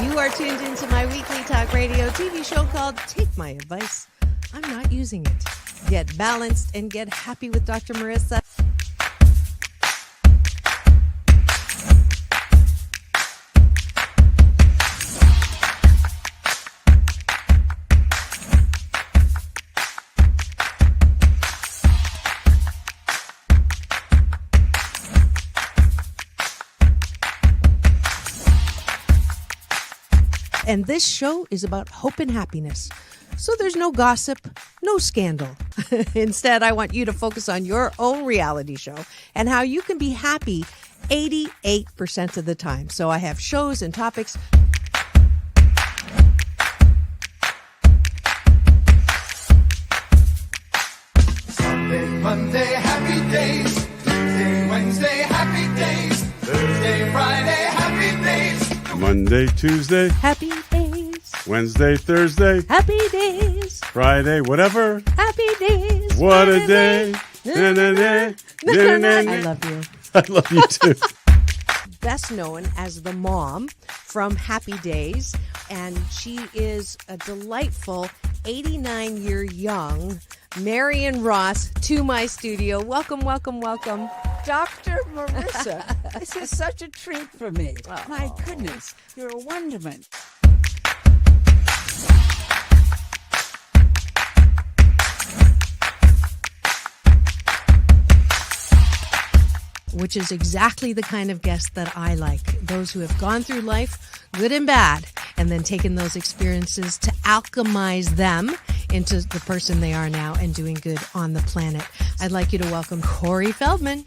You are tuned into my weekly talk radio TV show called Take My Advice. I'm not using it. Get balanced and get happy with Dr. Marissa. And this show is about hope and happiness. So there's no gossip, no scandal. Instead, I want you to focus on your own reality show and how you can be happy 88% of the time. So I have shows and topics. Sunday, Monday, happy days. Tuesday, Wednesday, happy days. Thursday, Friday, happy days. Monday, Tuesday, Happy days. Wednesday, Thursday, Happy days. Friday, whatever. Happy days. What a day. I love you. I love you too. Best known as the mom from Happy Days, and she is a delightful 89-year young Marion Ross to my studio. Welcome, welcome, welcome. Dr. Marissa, this is such a treat for me. Oh. My goodness, you're a wonderment. Which is exactly the kind of guest that I like. Those who have gone through life, good and bad, and then taken those experiences to alchemize them into the person they are now and doing good on the planet. I'd like you to welcome Corey Feldman.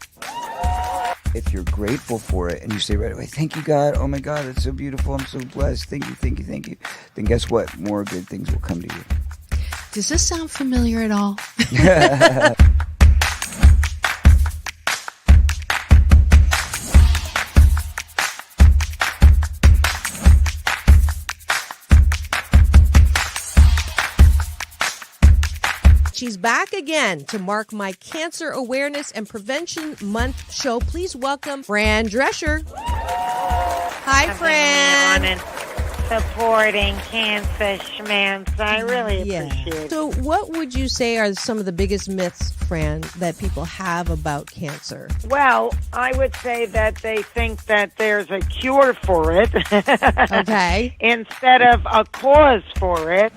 If you're grateful for it and you say right away, thank you, God. Oh, my God, it's so beautiful. I'm so blessed. Thank you, thank you, thank you. Then guess what? More good things will come to you. Does this sound familiar at all? She's back again to mark my Cancer Awareness and Prevention Month show. Please welcome Fran Drescher. Hi, Fran. On and supporting cancer schmance. I really appreciate it. So what would you say are some of the biggest myths, Fran, that people have about cancer? Well, I would say that they think that there's a cure for it. Okay. Instead of a cause for it.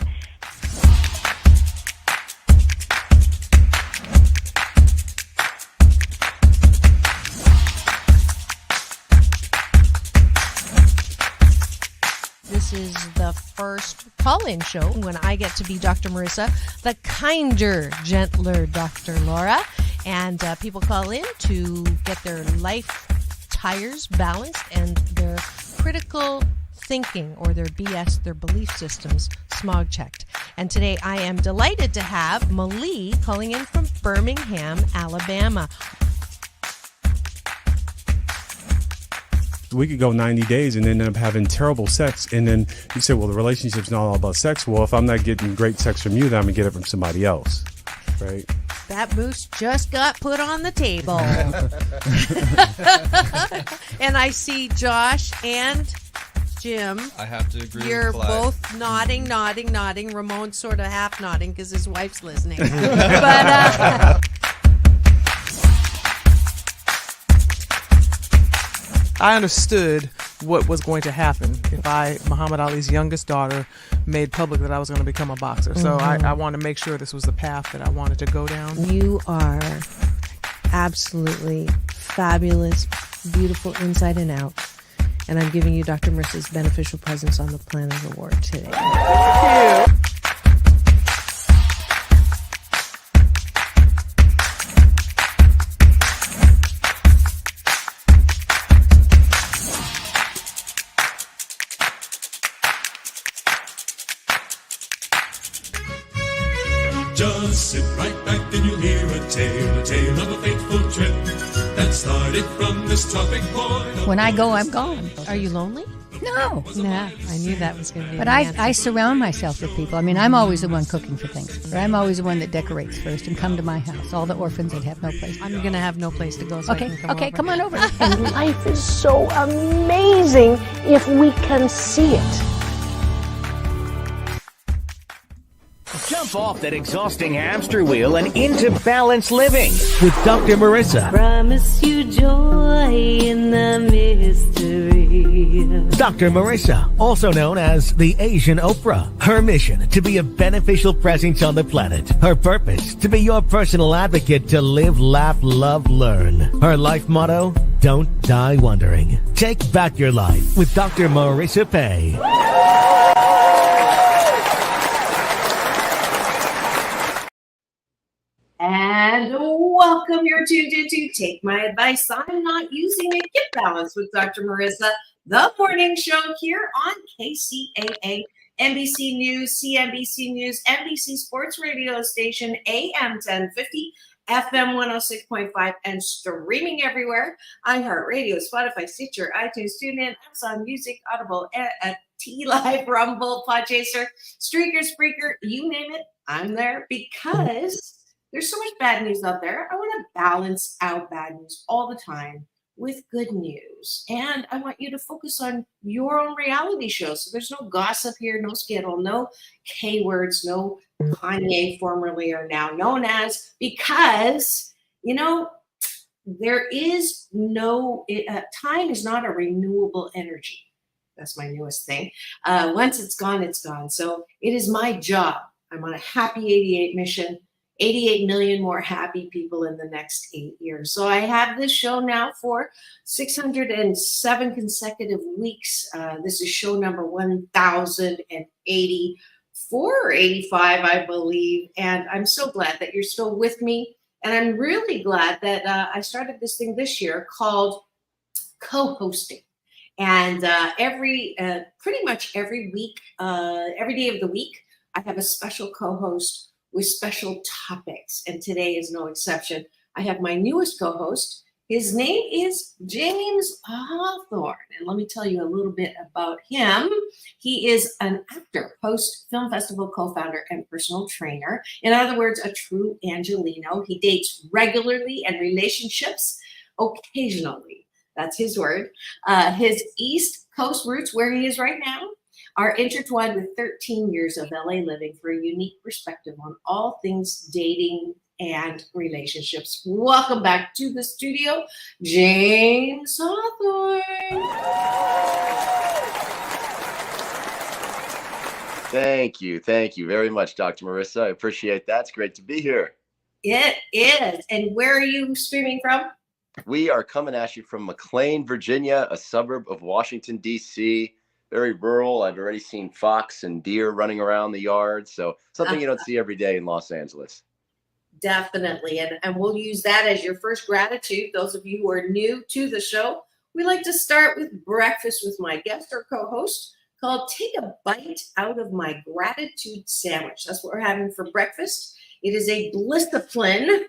This is the first call-in show when I get to be Dr. Marissa, the kinder, gentler Dr. Laura. And people call in to get their life tires balanced and their critical thinking or their BS, their belief systems, smog checked. And today I am delighted to have Malie calling in from Birmingham, Alabama. We could go 90 days and end up having terrible sex. And then you say, well, the relationship's not all about sex. Well, if I'm not getting great sex from you, then I'm going to get it from somebody else. Right? That moose just got put on the table. And I see Josh and Jim. I have to agree You're with Clyde. both nodding. Ramon's sort of half nodding because his wife's listening. But I understood what was going to happen if Muhammad Ali's youngest daughter, made public that I was going to become a boxer. So I wanted to make sure this was the path that I wanted to go down. you are absolutely fabulous, beautiful inside and out. And I'm giving you Dr. Marissa's Beneficial Presence on the Planet Award today. Thank you. Just sit right back and you'll hear a tale of a fateful trip that started from this tropic point. When I go, I'm gone. Are you lonely? No. Nah, I knew that was going to be But the answer. I surround myself with people. I mean, I'm always the one cooking for things. Or I'm always the one that decorates first and come to my house. All the orphans that have no place. I'm going to have no place to go, so I can come over. Come on over. And life is so amazing if we can see it. Jump off that exhausting hamster wheel and into balanced living with Dr. Marissa. Promise you joy in the mystery. Dr. Marissa, also known as the Asian Oprah. Her mission, to be a beneficial presence on the planet. Her purpose, to be your personal advocate to live, laugh, love, learn. Her life motto, don't die wondering. Take back your life with Dr. Marissa Pay. And welcome. You're tuned into Take My Advice. I'm Not Using It. Get Balance with Dr. Marissa, the morning show here on KCAA, NBC News, CNBC News, NBC Sports Radio Station, AM 1050, FM 106.5, and streaming everywhere. iHeartRadio, Spotify, Stitcher, iTunes, TuneIn, Amazon Music, Audible, T-Live, Rumble, Podchaser, Streaker, Spreaker, you name it, I'm there because there's so much bad news out there. I want to balance out bad news all the time with good news. And I want you to focus on your own reality show. So there's no gossip here, no scandal, no K words, no Kanye, formerly or now known as, because, you know, there is no, time is not a renewable energy. That's my newest thing. Once it's gone, it's gone. So it is my job. I'm on a happy 88 mission. 88 million more happy people in the next 8 years. So I have this show now for 607 consecutive weeks. This is show number 1084 or 85, I believe. And I'm so glad that you're still with me. And I'm really glad that I started this thing this year called co-hosting. And pretty much every week, every day of the week, I have a special co-host with special topics, and today is no exception. I have my newest co-host. His name is James Hawthorn, and let me tell you a little bit about him. He is an actor, host, film festival co-founder, and personal trainer. In other words, a true Angeleno. He dates regularly and relationships occasionally. That's his word. His East Coast roots, where he is right now, are intertwined with 13 years of LA living for a unique perspective on all things dating and relationships. Welcome back to the studio, James Hawthorn. Thank you very much, Dr. Marissa. I appreciate that. It's great to be here. It is. And where are you streaming from? We are coming at you from McLean, Virginia, a suburb of Washington, D.C., very rural. I've already seen fox and deer running around the yard. So something you don't see every day in Los Angeles. Definitely. And we'll use that as your first gratitude. Those of you who are new to the show, we like to start with breakfast with my guest or co-host called Take a Bite Out of My Gratitude Sandwich. That's what we're having for breakfast. It is a discipline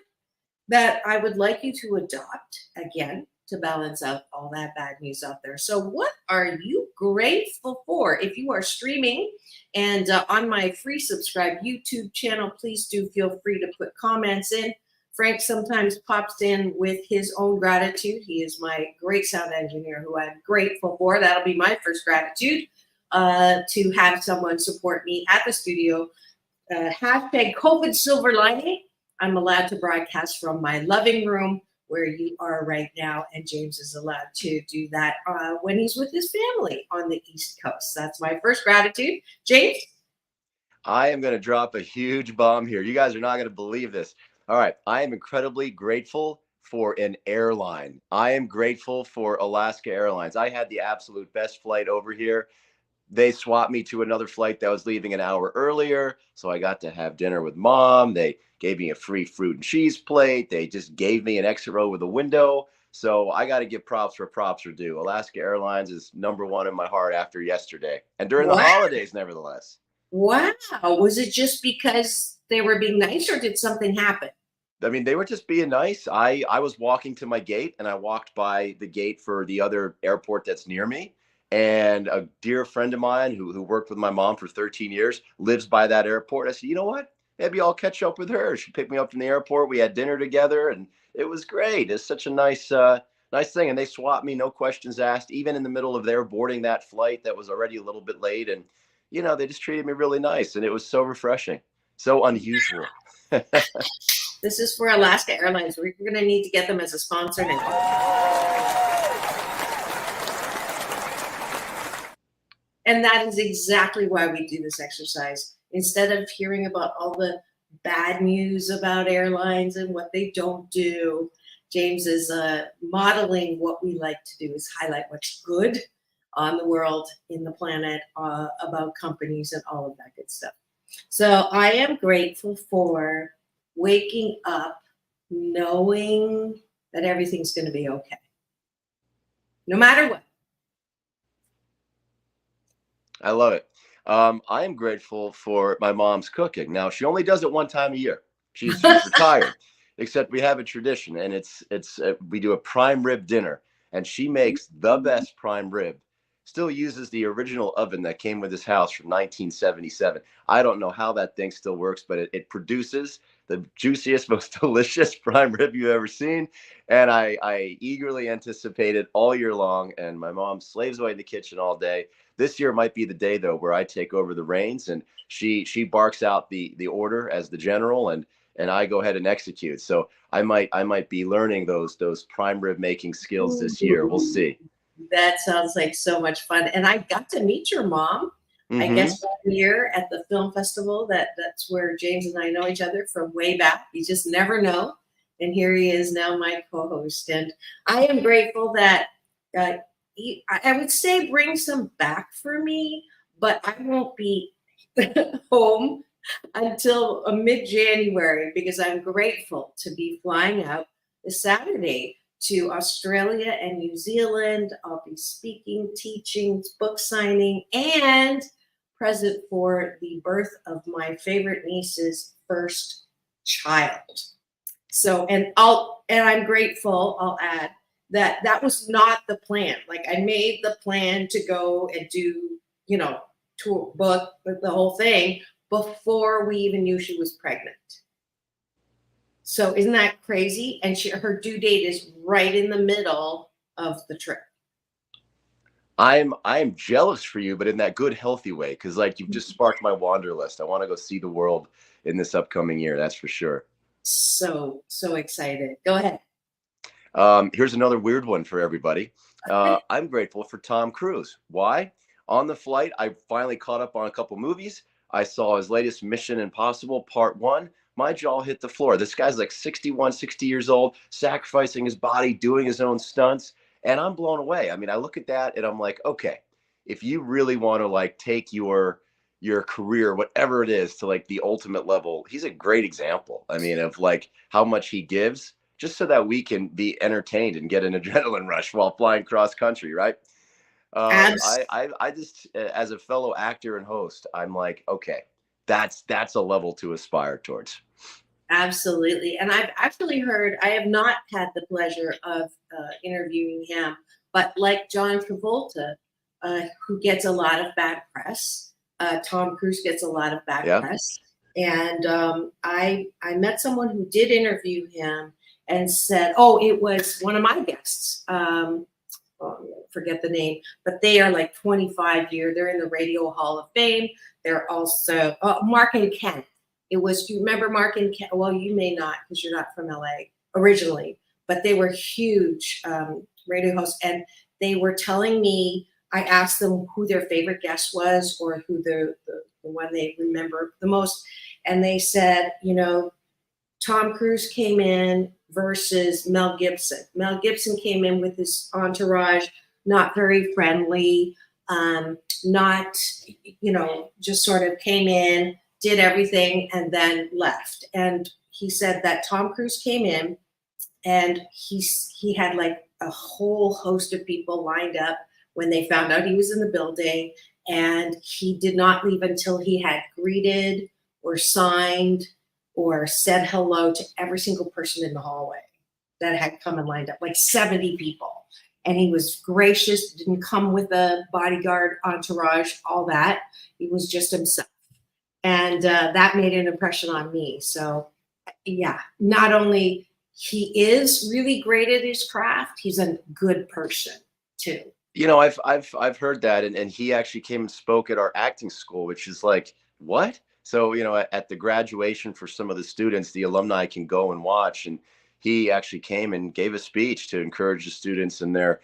that I would like you to adopt, again, to balance out all that bad news out there. So what are you grateful for? If you are streaming and on my free subscribe YouTube channel, please do feel free to put comments in. Frank sometimes pops in with his own gratitude. He is my great sound engineer who I'm grateful for. That'll be my first gratitude, to have someone support me at the studio. Hashtag COVID silver lining. I'm allowed to broadcast from my loving room where you are right now, and James is allowed to do that when he's with his family on the East Coast. That's my first gratitude. James? I am going to drop a huge bomb here. You guys are not going to believe this. All right. I am incredibly grateful for an airline. I am grateful for Alaska Airlines. I had the absolute best flight over here. They swapped me to another flight that was leaving an hour earlier, so I got to have dinner with Mom. They gave me a free fruit and cheese plate. They just gave me an exit row with a window. So I got to give props where props are due. Alaska Airlines is number one in my heart after yesterday and during the holidays, nevertheless. Wow. Was it just because they were being nice, or did something happen? I mean, they were just being nice. I was walking to my gate, and I walked by the gate for the other airport that's near me. And a dear friend of mine who worked with my mom for 13 years lives by that airport. I said, you know what? Maybe I'll catch up with her. She picked me up from the airport. We had dinner together, and it was great. It's such a nice thing. And they swapped me, no questions asked, even in the middle of their boarding that flight that was already a little bit late. And, you know, they just treated me really nice, and it was so refreshing. So unusual. This is for Alaska Airlines. We're going to need to get them as a sponsor now. And that is exactly why we do this exercise. Instead of hearing about all the bad news about airlines and what they don't do, James is modeling what we like to do, is highlight what's good on the world, in the planet, about companies and all of that good stuff. So I am grateful for waking up knowing that everything's going to be okay, no matter what. I love it. I am grateful for my mom's cooking. Now, she only does it one time a year. She's retired, except we have a tradition, and it's we do a prime rib dinner, and she makes the best prime rib. Still uses the original oven that came with this house from 1977. I don't know how that thing still works, but it produces the juiciest, most delicious prime rib you've ever seen. And I eagerly anticipate it all year long. And my mom slaves away in the kitchen all day. This year might be the day, though, where I take over the reins, and she barks out the order as the general, and I go ahead and execute. So I might be learning those prime rib making skills this year. We'll see. That sounds like so much fun. And I got to meet your mom, I guess, 1 year at the film festival. That's where James and I know each other from way back. You just never know. And here he is now, my co-host. And I am grateful that I would say bring some back for me, but I won't be home until mid-January, because I'm grateful to be flying out this Saturday to Australia and New Zealand. I'll be speaking, teaching, book signing, and present for the birth of my favorite niece's first child. So, and I'm grateful, I'll add, that was not the plan. Like, I made the plan to go and do, tour, book, the whole thing before we even knew she was pregnant. So isn't that crazy? And her due date is right in the middle of the trip. I'm jealous for you, but in that good, healthy way, because like you've just sparked my wanderlust. I want to go see the world in this upcoming year. That's for sure. So excited. Go ahead. Here's another weird one for everybody. I'm grateful for Tom Cruise. Why? On the flight, I finally caught up on a couple movies. I saw his latest Mission Impossible Part 1. My jaw hit the floor. This guy's like 60 years old, sacrificing his body, doing his own stunts. And I'm blown away. I mean, I look at that and I'm like, okay, if you really want to like take your career, whatever it is, to like the ultimate level, he's a great example. I mean, of like how much he gives just so that we can be entertained and get an adrenaline rush while flying cross country, right? I just, as a fellow actor and host, I'm like, okay, that's a level to aspire towards. Absolutely. And I've actually heard, I have not had the pleasure of interviewing him, but like John Travolta, who gets a lot of bad press, Tom Cruise gets a lot of bad press. And I met someone who did interview him and said, it was one of my guests. Forget the name, but they are like 25 years. They're in the Radio Hall of Fame. They're also Mark and Ken. It was, you remember Mark and Ken? Well, you may not, because you're not from LA originally, but they were huge radio hosts. And they were telling me, I asked them who their favorite guest was, or who the one they remember the most. And they said, Tom Cruise came in versus Mel Gibson. Mel Gibson came in with his entourage, not very friendly, not, just sort of came in, did everything, and then left. And he said that Tom Cruise came in and he had like a whole host of people lined up when they found out he was in the building, and he did not leave until he had greeted or signed or said hello to every single person in the hallway that had come and lined up, like 70 people. And he was gracious, didn't come with a bodyguard entourage, all that. He was just himself. And that made an impression on me. So yeah, not only he is really great at his craft, he's a good person too. I've heard that, and he actually came and spoke at our acting school, which is like, what? So, at the graduation for some of the students, the alumni can go and watch. And he actually came and gave a speech to encourage the students in their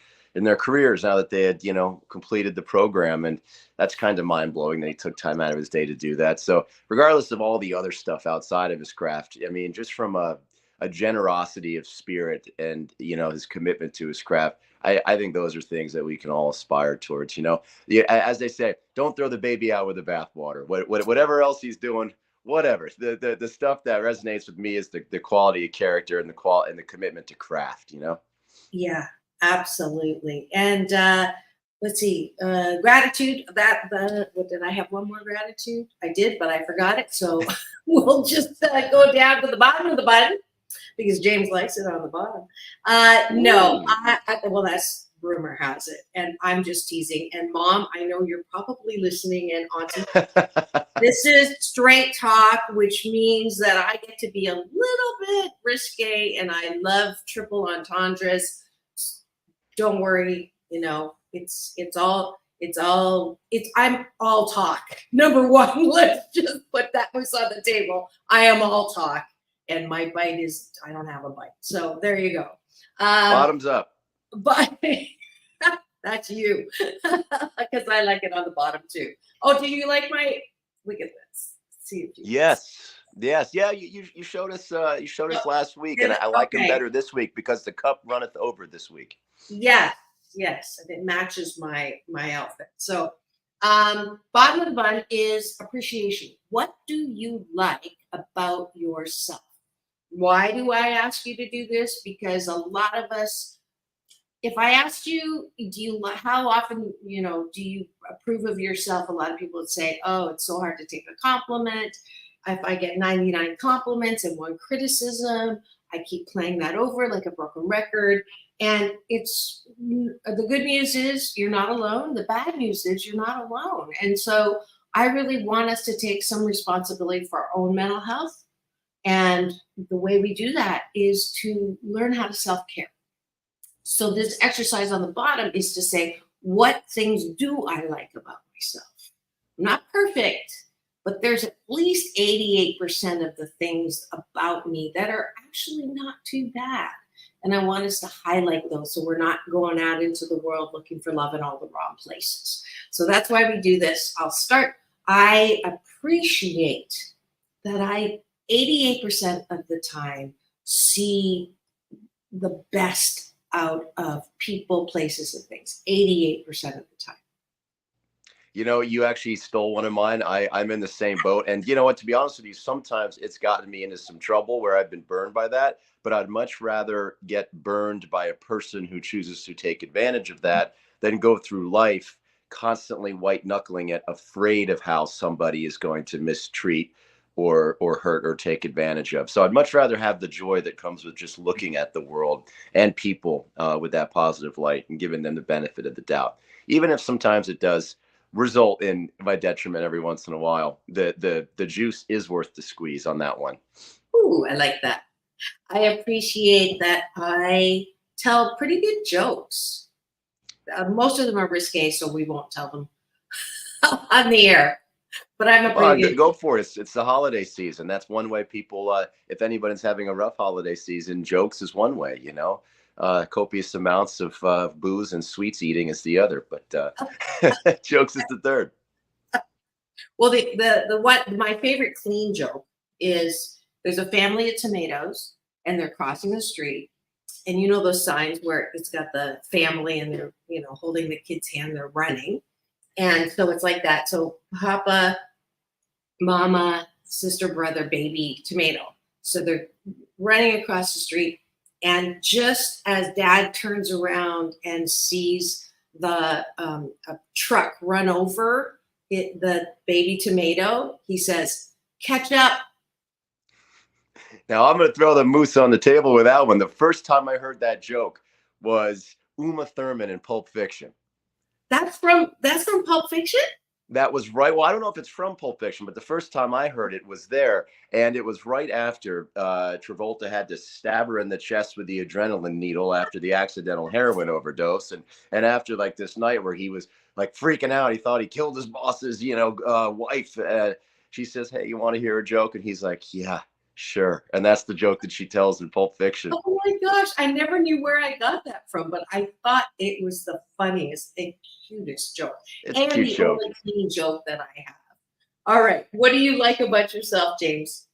careers now that they had, completed the program. And that's kind of mind blowing that he took time out of his day to do that. So regardless of all the other stuff outside of his craft, I mean, just from a generosity of spirit and, his commitment to his craft, I think those are things that we can all aspire towards, Yeah, as they say, don't throw the baby out with the bathwater. Whatever else he's doing, whatever. The stuff that resonates with me is the quality of character and the commitment to craft, Yeah, absolutely. And let's see, gratitude. Did I have one more gratitude? I did, but I forgot it. So we'll just go down to the bottom of the button because James likes it on the bottom. No, well, that's rumor has it, and I'm just teasing. And Mom, I know you're probably listening, and Auntie, this is straight talk, which means that I get to be a little bit risque, and I love triple entendres. Don't worry, I'm all talk. Number one, let's just put that was on the table. I am all talk, and my bite is I don't have a bite. So there you go. Bottoms up. But that's you, because I like it on the bottom too. Oh, do you like my? Look at this. See if you Yes. Yeah. You showed us last week, and I like them better this week because the cup runneth over this week. Yes, and it matches my outfit. So, bottom of the bun is appreciation. What do you like about yourself? Why do I ask you to do this? Because a lot of us, if I asked you, how often, do you approve of yourself? A lot of people would say, oh, it's so hard to take a compliment. If I get 99 compliments and one criticism, I keep playing that over like a broken record. And it's the good news is you're not alone. The bad news is you're not alone. And so I really want us to take some responsibility for our own mental health. And the way we do that is to learn how to self-care. So this exercise on the bottom is to say, what things do I like about myself? I'm not perfect, but there's at least 88% of the things about me that are actually not too bad. And I want us to highlight those so we're not going out into the world looking for love in all the wrong places. So that's why we do this. I'll start. I appreciate that 88% of the time see the best out of people, places, and things. 88% of the time. You actually stole one of mine. I'm in the same boat. And you know what, to be honest with you, sometimes it's gotten me into some trouble where I've been burned by that. But I'd much rather get burned by a person who chooses to take advantage of that than go through life constantly white knuckling it, afraid of how somebody is going to mistreat or hurt or take advantage of. So I'd much rather have the joy that comes with just looking at the world and people with that positive light and giving them the benefit of the doubt. Even if sometimes it does result in my detriment every once in a while, the juice is worth the squeeze on that one. Ooh, I like that. I appreciate that I tell pretty good jokes. Most of them are risque, so we won't tell them on the air. But I'm a pretty good. Go for it. It's the holiday season. That's one way people, if anybody's having a rough holiday season, jokes is one way, copious amounts of booze and sweets eating is the other, but jokes is the third. Well, my favorite clean joke is there's a family of tomatoes and they're crossing the street, and those signs where it's got the family and they're holding the kid's hand, they're running, and so it's like that. So Papa, Mama, sister, brother, baby, tomato. So they're running across the street. And just as Dad turns around and sees the a truck run over the baby tomato, he says, "Catch up." Now I'm going to throw the moose on the table with that one. The first time I heard that joke was Uma Thurman in Pulp Fiction. That's from Pulp Fiction? That was right. Well, I don't know if it's from Pulp Fiction, but the first time I heard it was there. And it was right after Travolta had to stab her in the chest with the adrenaline needle after the accidental heroin overdose. And after this night where he was freaking out, he thought he killed his boss's, wife. she says, "Hey, you want to hear a joke?" And he's like, "Yeah, sure." And that's the joke that she tells in Pulp Fiction. Oh my gosh, I never knew where I got that from, but I thought it was the funniest and cutest joke. It's and a cute the joke. only clean joke that I have. All right. What do you like about yourself, James?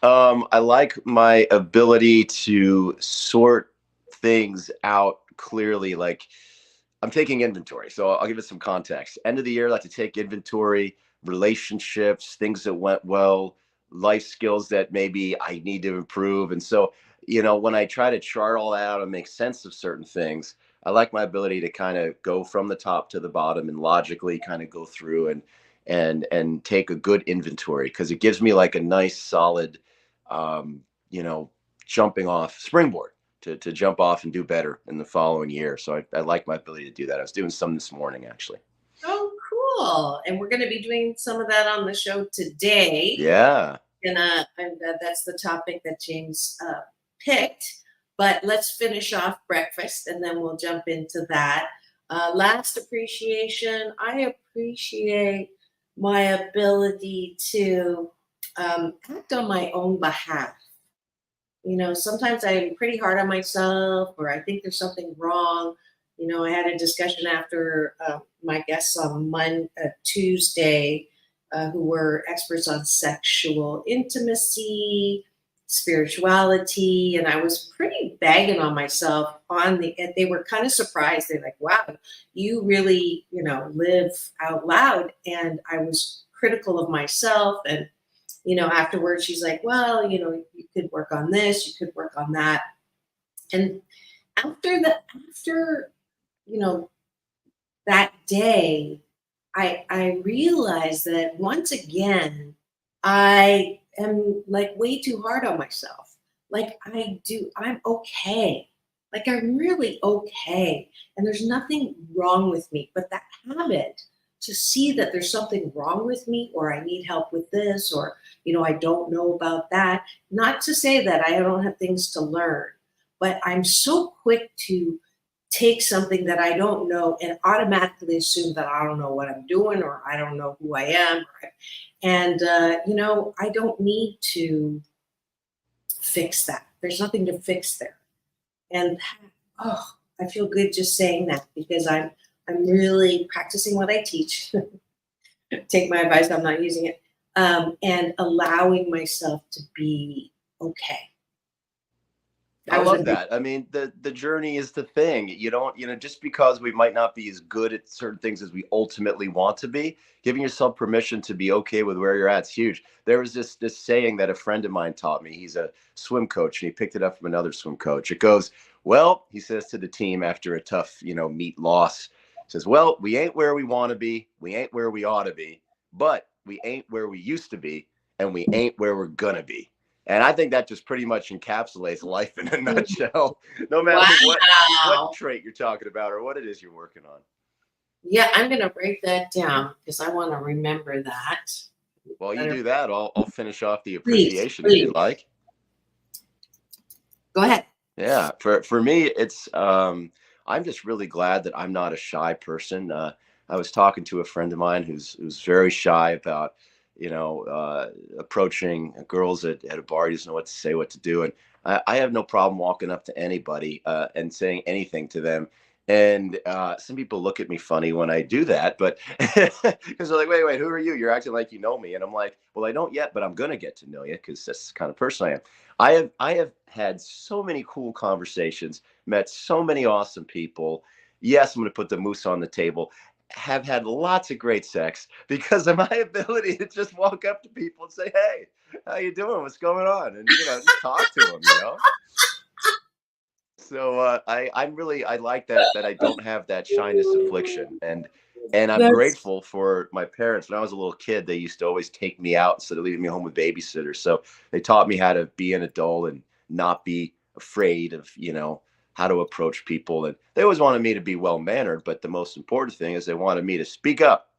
I like my ability to sort things out clearly. Like, I'm taking inventory. So I'll give it some context. End of the year, I like to take inventory, relationships, things that went well, life skills that maybe I need to improve. And so, when I try to chart all that out and make sense of certain things, I like my ability to kind of go from the top to the bottom and logically kind of go through and take a good inventory, because it gives me like a nice solid jumping off springboard to jump off and do better in the following year. So I like my ability to do that. I was doing some this morning, actually. Oh, cool. And we're going to be doing some of that on the show today. Yeah. And that's the topic that James picked. But let's finish off breakfast and then we'll jump into that. Last appreciation. I appreciate my ability to act on my own behalf. Sometimes I'm pretty hard on myself, or I think there's something wrong. I had a discussion after my guests on Tuesday, who were experts on sexual intimacy, spirituality, and I was pretty bagging on myself they were kind of surprised. They're like, wow, you really, live out loud. And I was critical of myself. And, afterwards she's like, well, you could work on this, you could work on that. And after that day, I realized that once again, I am like way too hard on myself. Like I'm okay. Like I'm really okay. And there's nothing wrong with me, but that habit to see that there's something wrong with me, or I need help with this, or, I don't know about that. Not to say that I don't have things to learn, but I'm so quick to take something that I don't know and automatically assume that I don't know what I'm doing, or I don't know who I am. And, I don't need to fix that. There's nothing to fix there. And, I feel good just saying that, because I'm really practicing what I teach. Take my advice, I'm not using it. And allowing myself to be okay. I love that. I mean, the journey is the thing. You don't, just because we might not be as good at certain things as we ultimately want to be, giving yourself permission to be okay with where you're at is huge. There was this saying that a friend of mine taught me. He's a swim coach, and he picked it up from another swim coach. It goes, well, he says to the team after a tough, meet loss, says, well, we ain't where we want to be. We ain't where we ought to be, but we ain't where we used to be, and we ain't where we're going to be. And I think that just pretty much encapsulates life in a nutshell, no matter what trait you're talking about or what it is you're working on. Yeah, I'm going to break that down because I want to remember that. While you do that, I'll finish off the appreciation if you'd like. Go ahead. Yeah, for me, it's I'm just really glad that I'm not a shy person. I was talking to a friend of mine who's very shy about approaching girls at a bar. He doesn't know what to say, what to do. And I have no problem walking up to anybody and saying anything to them. And some people look at me funny when I do that, but because they're like, wait, who are you? You're acting like you know me. And I'm like, well, I don't yet, but I'm going to get to know you, because that's the kind of person I am. I have had so many cool conversations, met so many awesome people. Yes, I'm going to put the moose on the table. Have had lots of great sex because of my ability to just walk up to people and say, hey, how you doing? What's going on? And, just talk to them, So I like that I don't have that shyness affliction. And I'm grateful for my parents. When I was a little kid, they used to always take me out instead of leaving me home with babysitters. So they taught me how to be an adult and not be afraid of, how to approach people. And they always wanted me to be well-mannered, but the most important thing is they wanted me to speak up.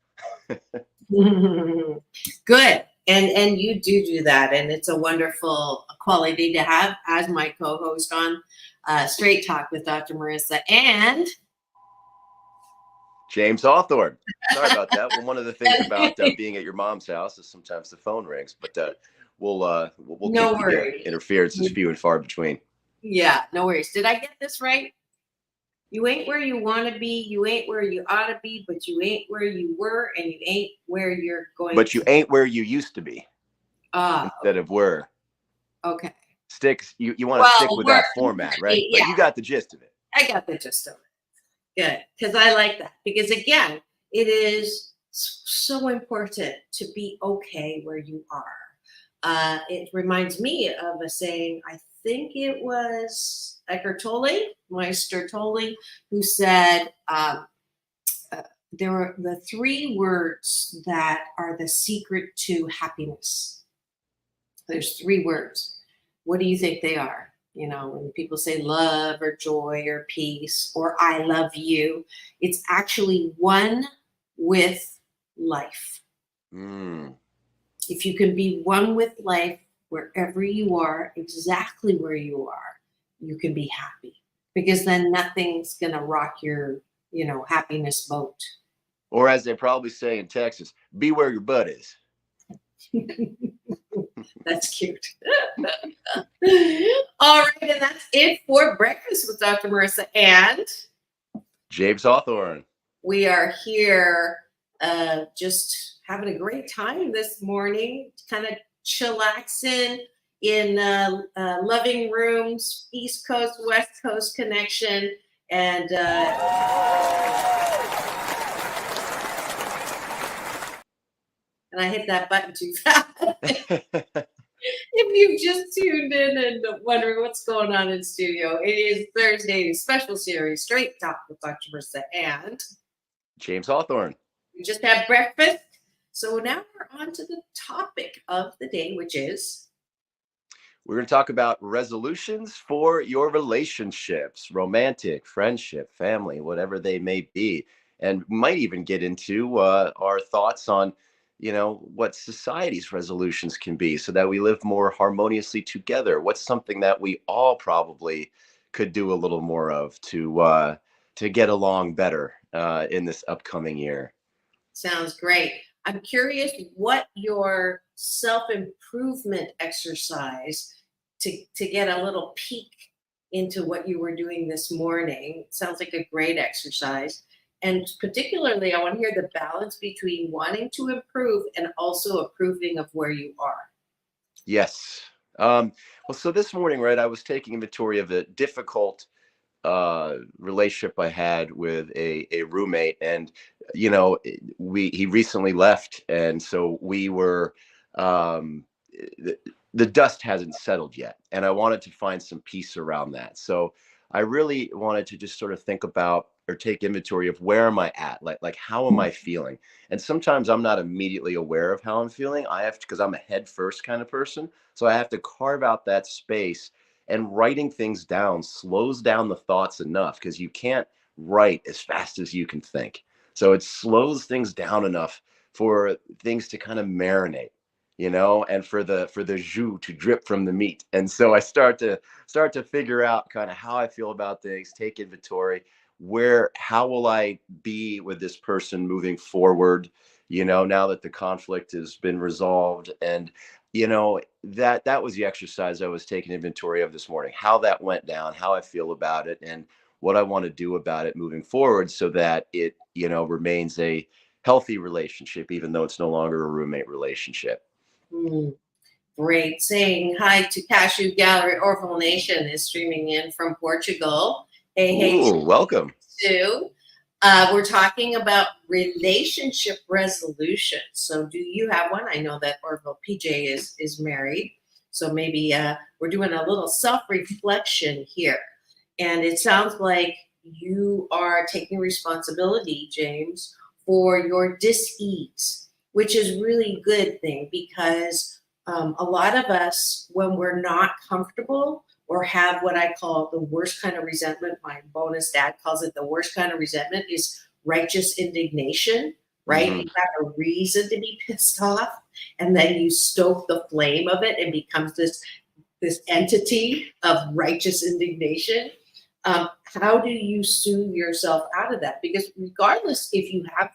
Good. And you do that. And it's a wonderful quality to have as my co-host on Straight Talk with Dr. Marissa and James Hawthorn. Sorry about that. Well, one of the things about being at your mom's house is sometimes the phone rings, but we'll No keep worries. the interference is few and far between. Yeah, no worries. Did I get this right? You ain't where you want to be. You ain't where you ought to be, but you ain't where you were, and you ain't where you're going. But you ain't where you used to be. Ah, Instead of were. okay. You want to stick with that format, right? Yeah. But you got the gist of it. I got the gist of it. Good, because I like that. Because again, it is so important to be okay where you are. It reminds me of a saying, I think it was Meister Tolle, who said there were the 3 words that are the secret to happiness. There's 3 words. What do you think they are? You know, when people say love or joy or peace or I love you, it's actually one with life. If you can be one with life wherever you are, exactly where you are, you can be happy, because then nothing's going to rock your, happiness boat. Or as they probably say in Texas, be where your butt is. That's cute. All right, and that's it for Breakfast with Dr. Marissa and James Hawthorn. We are here just having a great time this morning, kind of chillaxing in loving rooms, East Coast, West Coast connection. And I hit that button too fast. If you've just tuned in and wondering what's going on in studio, it is Thursday's special series, Straight Talk with Dr. Marissa and James Hawthorn. We just had breakfast. So now we're on to the topic of the day, which is we're going to talk about resolutions for your relationships, romantic, friendship, family, whatever they may be. And might even get into our thoughts on, what society's resolutions can be so that we live more harmoniously together. What's something that we all probably could do a little more of to get along better in this upcoming year? Sounds great. I'm curious what your self-improvement exercise to get a little peek into what you were doing this morning. Sounds like a great exercise. And particularly, I want to hear the balance between wanting to improve and also approving of where you are. Yes. Well, so this morning, right, I was taking inventory of a difficult relationship I had with a roommate, and he recently left, and so we were the dust hasn't settled yet, and I wanted to find some peace around that. So I really wanted to just sort of think about or take inventory of where am I at, like how am I feeling? And sometimes I'm not immediately aware of how I'm feeling. I have to, because I'm a head first kind of person, so I have to carve out that space. And writing things down slows down the thoughts enough, because you can't write as fast as you can think. So it slows things down enough for things to kind of marinate, and for the jus to drip from the meat. And so I start to figure out kind of how I feel about things, take inventory, how will I be with this person moving forward, now that the conflict has been resolved. And that was the exercise I was taking inventory of this morning, how that went down, how I feel about it, and what I want to do about it moving forward so that it, remains a healthy relationship, even though it's no longer a roommate relationship. Great. Saying hi to Cashew Gallery. Orville Nation is streaming in from Portugal. Hey, Ooh, welcome. Sue. We're talking about relationship resolution. So do you have one? I know that Orville PJ is married. So maybe we're doing a little self-reflection here. And it sounds like you are taking responsibility, James, for your dis-ease, which is really good thing, because a lot of us, when we're not comfortable or have what I call the worst kind of resentment, my bonus dad calls it the worst kind of resentment, is righteous indignation, right? Mm-hmm. You have a reason to be pissed off, and then you stoke the flame of it and becomes this entity of righteous indignation. How do you soothe yourself out of that? Because regardless if you have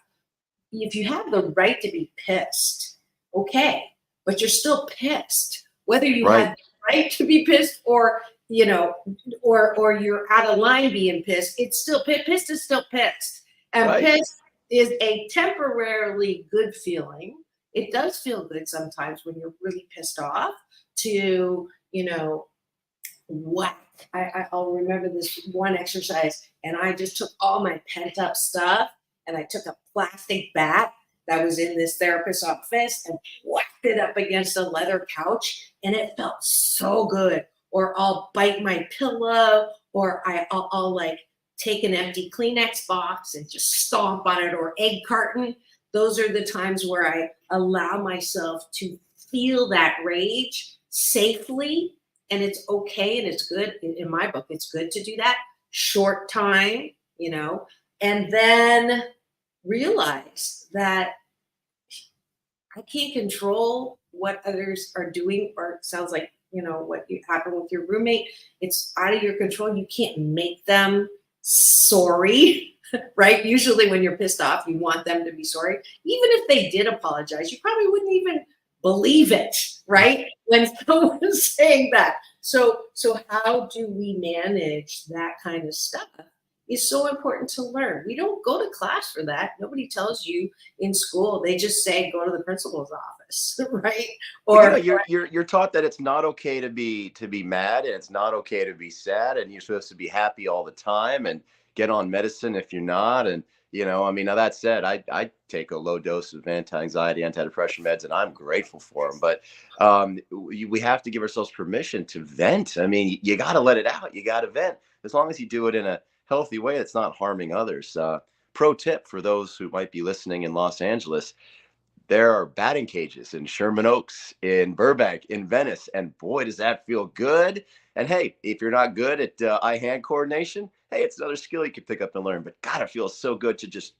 if you have the right to be pissed, okay, but you're still pissed, whether you Right. had the right to be pissed or, you know, or you're out of line being pissed. It's still pissed is still pissed, and Right. pissed is a temporarily good feeling. It does feel good sometimes when you're really pissed off to, you know, whack. I'll remember this one exercise, and I just took all my pent up stuff and I took a plastic bat that was in this therapist's office and whacked it up against a leather couch, and it felt so good. Or I'll bite my pillow, or I'll like take an empty Kleenex box and just stomp on it, or egg carton. Those are the times where I allow myself to feel that rage safely. And it's okay and it's good. In my book, it's good to do that. Short time, you know, and then realize that I can't control what others are doing, or it sounds like, you know, what happened with your roommate. It's out of your control. You can't make them sorry, right? Usually when you're pissed off, you want them to be sorry. Even if they did apologize, you probably wouldn't even believe it, right? When someone's saying that. So how do we manage that kind of stuff is so important to learn. We don't go to class for that. Nobody tells you in school. They just say, go to the principal's office, right? Or you know, you're taught that it's not okay to be mad, and it's not okay to be sad, and you're supposed to be happy all the time and get on medicine if you're not. And you know, I mean, now that said, I take a low dose of anti-anxiety, antidepressant meds, and I'm grateful for them. But we have to give ourselves permission to vent. I mean, you got to let it out. You got to vent, as long as you do it in a healthy way that's not harming others. Pro tip for those who might be listening in Los Angeles: there are batting cages in Sherman Oaks, in Burbank, in Venice, and boy, does that feel good. And hey, if you're not good at eye-hand coordination, hey, it's another skill you can pick up and learn. But God, it feels so good to just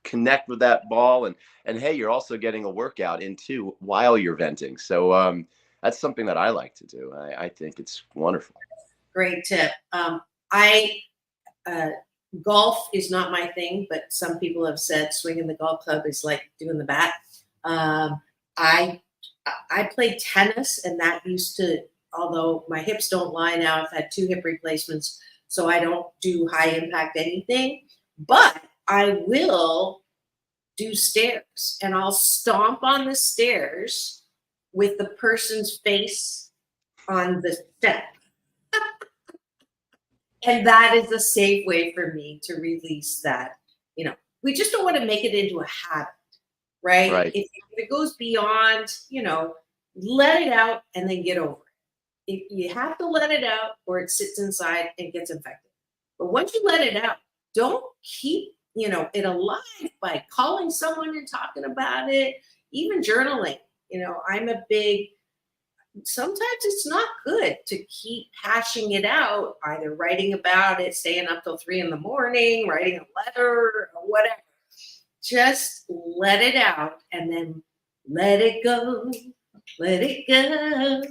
connect with that ball, and hey, you're also getting a workout in too while you're venting. So that's something that I like to do. I think it's wonderful. Great tip. Golf is not my thing, but some people have said swinging the golf club is like doing the bat. I played tennis, and that used to, although my hips don't lie now, I've had 2 hip replacements, so I don't do high impact anything, but I will do stairs, and I'll stomp on the stairs with the person's face on the step. And that is a safe way for me to release that. You know, we just don't want to make it into a habit, right? Right. If it goes beyond, you know, let it out and then get over it. You have to let it out, or it sits inside and gets infected. But once you let it out, don't keep, you know, it alive by calling someone and talking about it, even journaling. You know, sometimes it's not good to keep hashing it out, either writing about it, staying up till 3 a.m, writing a letter, or whatever. Just let it out and then let it go. Let it go.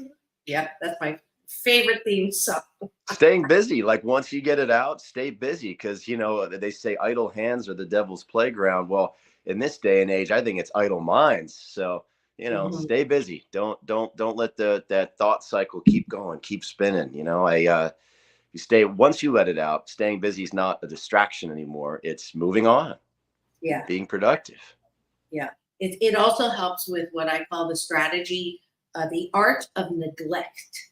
Yeah, that's my favorite theme song. Staying busy. Like, once you get it out, stay busy, because, you know, they say idle hands are the devil's playground. Well, in this day and age, I think it's idle minds. So, you know, stay busy. Don't let that thought cycle keep going, keep spinning. You know, once you let it out, staying busy is not a distraction anymore. It's moving on. Yeah. Being productive. Yeah. It also helps with what I call the strategy, the art of neglect.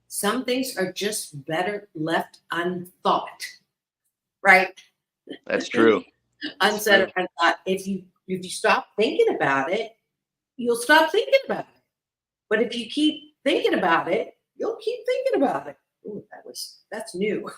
Some things are just better left unthought, right? That's true. Unsaid or unthought. If you stop thinking about it, you'll stop thinking about it. But if you keep thinking about it, you'll keep thinking about it. Ooh, that's new.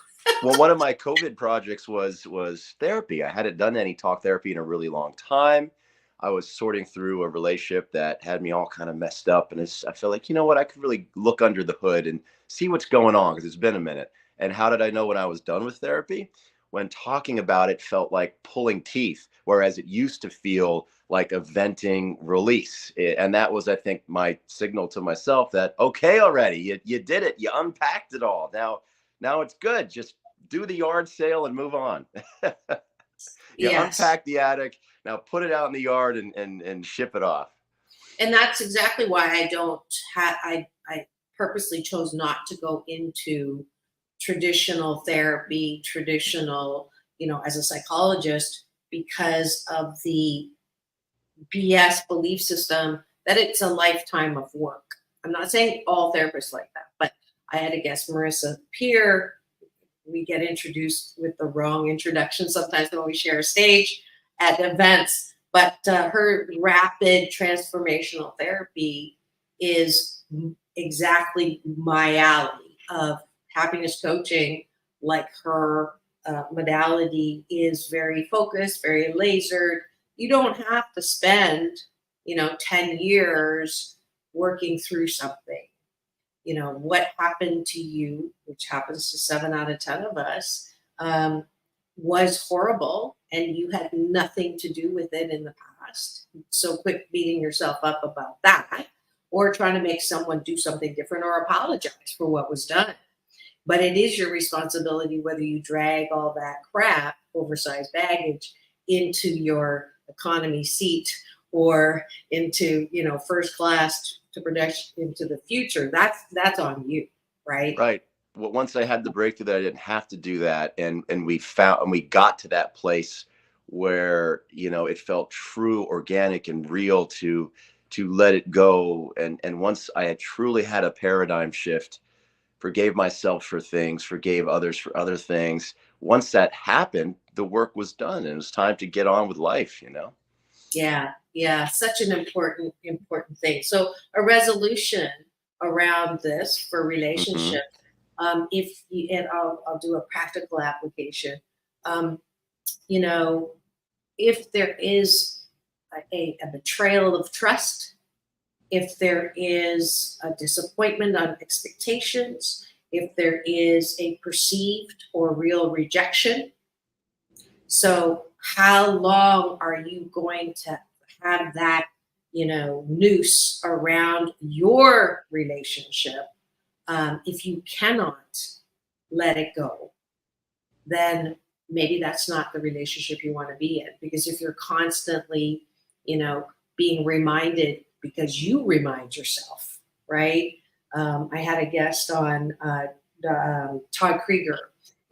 Well, one of my COVID projects was therapy. I hadn't done any talk therapy in a really long time. I was sorting through a relationship that had me all kind of messed up. And I felt like, you know what, I could really look under the hood and see what's going on, because it's been a minute. And how did I know when I was done with therapy? When talking about it felt like pulling teeth, whereas it used to feel like a venting release. And that was, I think, my signal to myself that, okay, already, you did it. You unpacked it all. Now it's good. Just do the yard sale and move on. You unpack the attic, Now put it out in the yard and ship it off. And that's exactly why I purposely chose not to go into traditional therapy, traditional, as a psychologist, because of the BS belief system that it's a lifetime of work. I'm not saying all therapists like that, but I had a guest, Marissa Peer. We get introduced with the wrong introduction sometimes when we share a stage at events, but her rapid transformational therapy is exactly my alley of happiness coaching. Like her modality is very focused, very lasered. You don't have to spend, 10 years working through something. What happened to you, which happens to 7 out of 10 of us, was horrible and you had nothing to do with it in the past. So quit beating yourself up about that, or trying to make someone do something different or apologize for what was done. But it is your responsibility whether you drag all that crap, oversized baggage, into your economy seat or into, first class to project into the future. That's on you, right? Right. Well, once I had the breakthrough that I didn't have to do that, and we got to that place where, it felt true, organic, and real to let it go. And once I had truly had a paradigm shift, forgave myself for things, forgave others for other things. Once that happened, the work was done and it was time to get on with life, Yeah, such an important thing. So a resolution around this for relationships. And I'll do a practical application. If there is a betrayal of trust, if there is a disappointment on expectations, if there is a perceived or real rejection. So how long are you going to have that, noose around your relationship? If you cannot let it go, then maybe that's not the relationship you want to be in. Because if you're constantly, being reminded because you remind yourself, right? I had a guest on Todd Krieger,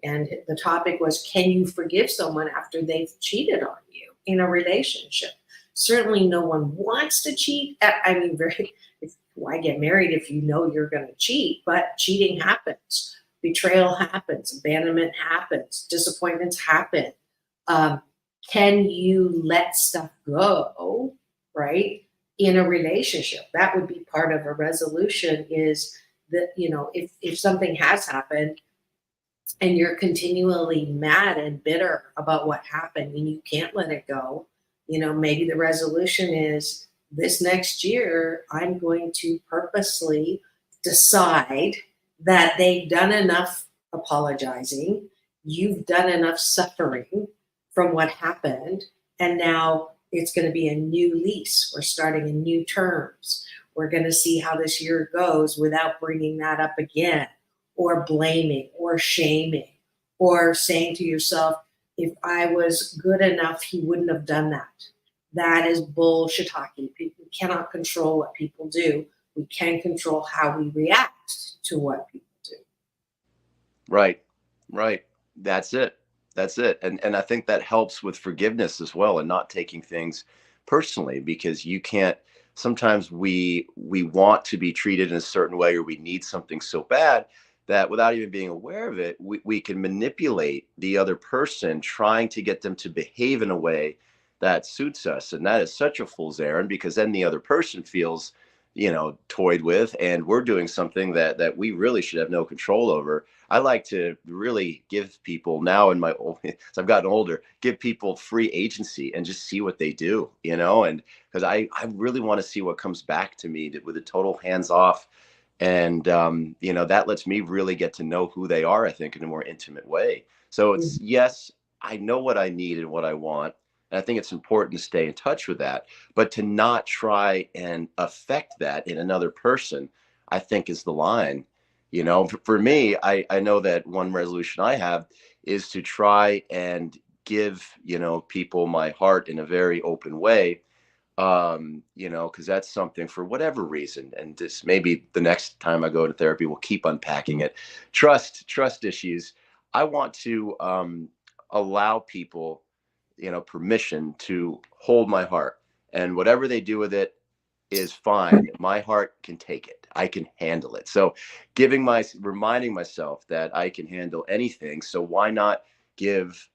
and the topic was, can you forgive someone after they've cheated on you in a relationship? Certainly no one wants to cheat. Why get married if you know you're going to cheat? But cheating happens. Betrayal happens. Abandonment happens. Disappointments happen. Can you let stuff go, right? In a relationship, that would be part of a resolution, is that, if something has happened and you're continually mad and bitter about what happened and you can't let it go, maybe the resolution is, this next year, I'm going to purposely decide that they've done enough apologizing, you've done enough suffering from what happened, and now it's going to be a new lease. We're starting in new terms. We're going to see how this year goes without bringing that up again, or blaming, or shaming, or saying to yourself, if I was good enough, he wouldn't have done that. That is bullshit hockey. We cannot control what people do. We can control how we react to what people do. Right. That's it. And I think that helps with forgiveness as well, and not taking things personally, because you can't, sometimes we want to be treated in a certain way, or we need something so bad that without even being aware of it, we can manipulate the other person, trying to get them to behave in a way that suits us. And that is such a fool's errand, because then the other person feels, toyed with, and we're doing something that we really should have no control over. I like to really give people now, as I've gotten older, give people free agency and just see what they do, and because I really want to see what comes back to me with a total hands off. And, that lets me really get to know who they are, I think, in a more intimate way. So it's, yes, I know what I need and what I want. And I think it's important to stay in touch with that, but to not try and affect that in another person, I think, is the line. For me, I know that one resolution I have is to try and give, people my heart in a very open way, because that's something for whatever reason. And this maybe the next time I go to therapy, we'll keep unpacking it. Trust issues. I want to allow people, permission to hold my heart, and whatever they do with it is fine. My heart can take it. I can handle it. So reminding myself that I can handle anything. So why not give,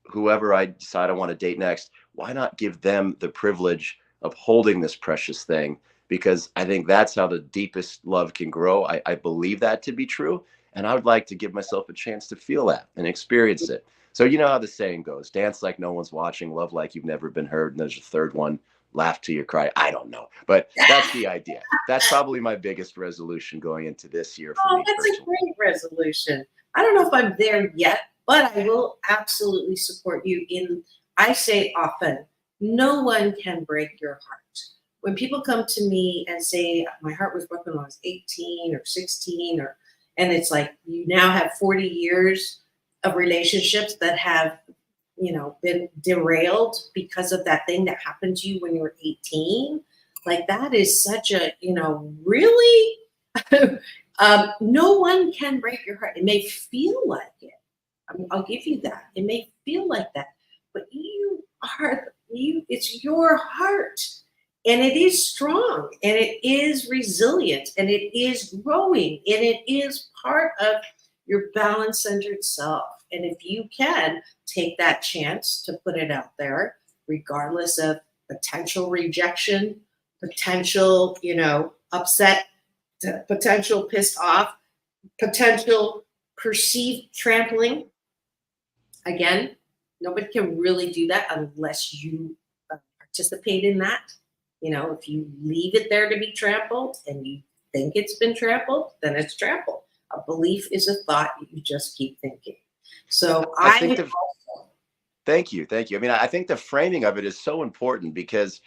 whoever I decide I want to date next, why not give them the privilege of holding this precious thing? Because I think that's how the deepest love can grow. I believe that to be true. And I would like to give myself a chance to feel that and experience it. So you know how the saying goes, dance like no one's watching, love like you've never been heard. And there's a third one, laugh till you cry. I don't know, but that's the idea. That's probably my biggest resolution going into this year for me. That's a great resolution. I don't know if I'm there yet, but I will absolutely support you in, I say often, no one can break your heart. When people come to me and say, my heart was broken when I was 18 or 16, and it's like, you now have 40 years of relationships that have, been derailed because of that thing that happened to you when you were 18. Like, that is such a, really, no one can break your heart. It may feel like it. I'll give you that. It may feel like that, but it's your heart, and it is strong, and it is resilient, and it is growing, and it is part of your balance-centered self. And if you can take that chance to put it out there, regardless of potential rejection, potential, upset, potential pissed off, potential perceived trampling. Again, nobody can really do that unless you participate in that. If you leave it there to be trampled and you think it's been trampled, then it's trampled. A belief is a thought you just keep thinking. So Thank you. I mean, I think the framing of it is so important, because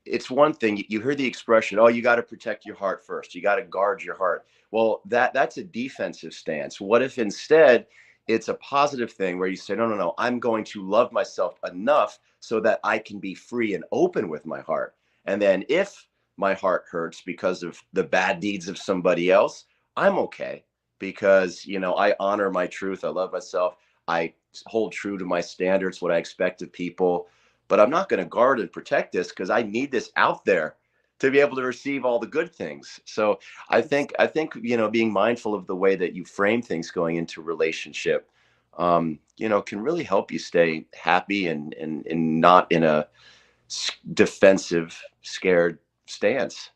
it's one thing, you hear the expression, oh, you got to protect your heart first. You got to guard your heart. Well, that's a defensive stance. What if instead it's a positive thing where you say, no, I'm going to love myself enough so that I can be free and open with my heart. And then if my heart hurts because of the bad deeds of somebody else, I'm okay, because, I honor my truth. I love myself. I hold true to my standards, what I expect of people, but I'm not going to guard and protect this, because I need this out there to be able to receive all the good things. So I think, being mindful of the way that you frame things going into relationship, can really help you stay happy and not in a defensive, scared stance.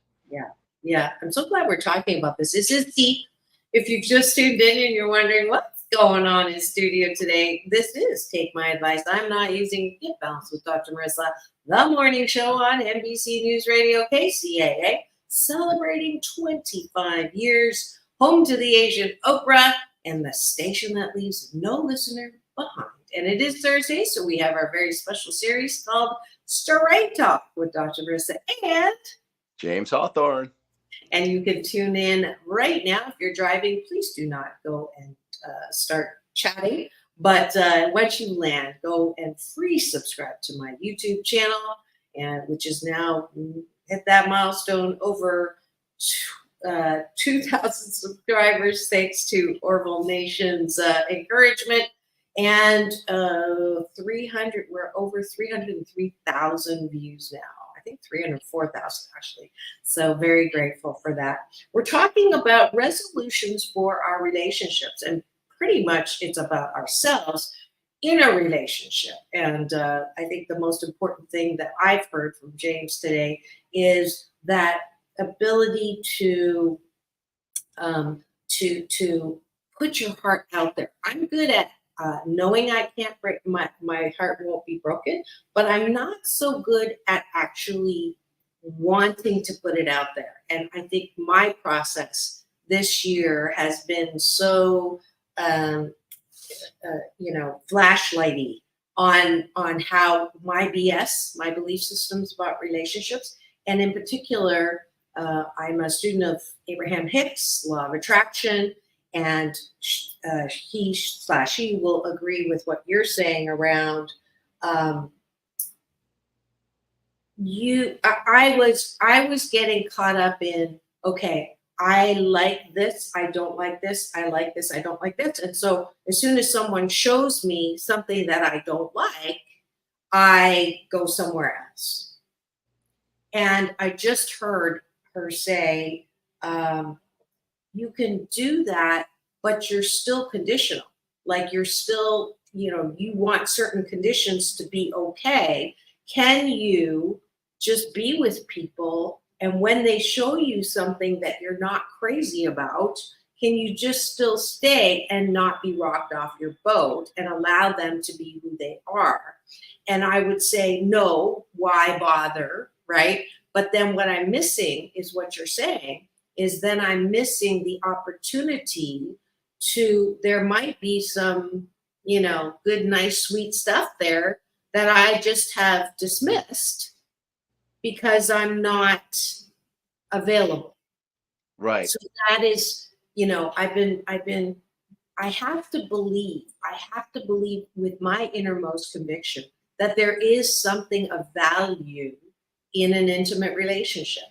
Yeah. I'm so glad we're talking about this. This is deep. If you've just tuned in and you're wondering what's going on in studio today, this is Take My Advice. I'm Not Using Get Balance with Dr. Marissa, the morning show on NBC News Radio, KCAA, celebrating 25 years, home to the Asian Oprah, and the station that leaves no listener behind. And it is Thursday, so we have our very special series called Straight Talk with Dr. Marissa and James Hawthorn. And you can tune in right now. If you're driving, please do not go and start chatting. But once you land, go and free subscribe to my YouTube channel, which is now hit that milestone over 2,000 subscribers, thanks to Orville Nation's encouragement. And we're over 303,000 views now. I think 304,000 actually. So very grateful for that. We're talking about resolutions for our relationships, and pretty much it's about ourselves in a relationship. And I think the most important thing that I've heard from James today is that ability to put your heart out there. I'm good at knowing I can't break, my heart won't be broken, but I'm not so good at actually wanting to put it out there. And I think my process this year has been so, flashlighty on how my BS, my belief systems about relationships, and in particular, I'm a student of Abraham Hicks, law of attraction, and he/she will agree with what you're saying around I was getting caught up in, okay, I like this, I don't like this, I like this, I don't like this. And so as soon as someone shows me something that I don't like, I go somewhere else. And I just heard her say, you can do that, but you're still conditional. Like you're still, you want certain conditions to be okay. Can you just be with people, and when they show you something that you're not crazy about, can you just still stay and not be rocked off your boat and allow them to be who they are? And I would say, no, why bother, right? But then what I'm missing is what you're saying, is then I'm missing the opportunity to, there might be some, good, nice, sweet stuff there that I just have dismissed because I'm not available. Right. So that is, I have to believe with my innermost conviction that there is something of value in an intimate relationship.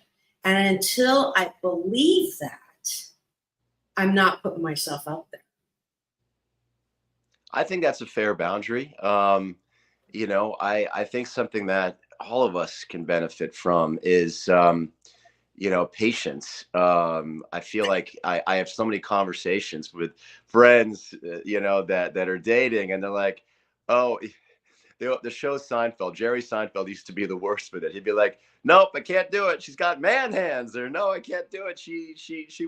And until I believe that, I'm not putting myself out there. I think that's a fair boundary. I think something that all of us can benefit from is, patience. I feel like I have so many conversations with friends, that are dating, and they're like, oh, the show Seinfeld, Jerry Seinfeld used to be the worst with it. He'd be like, nope, I can't do it. She's got man hands. Or no, I can't do it. She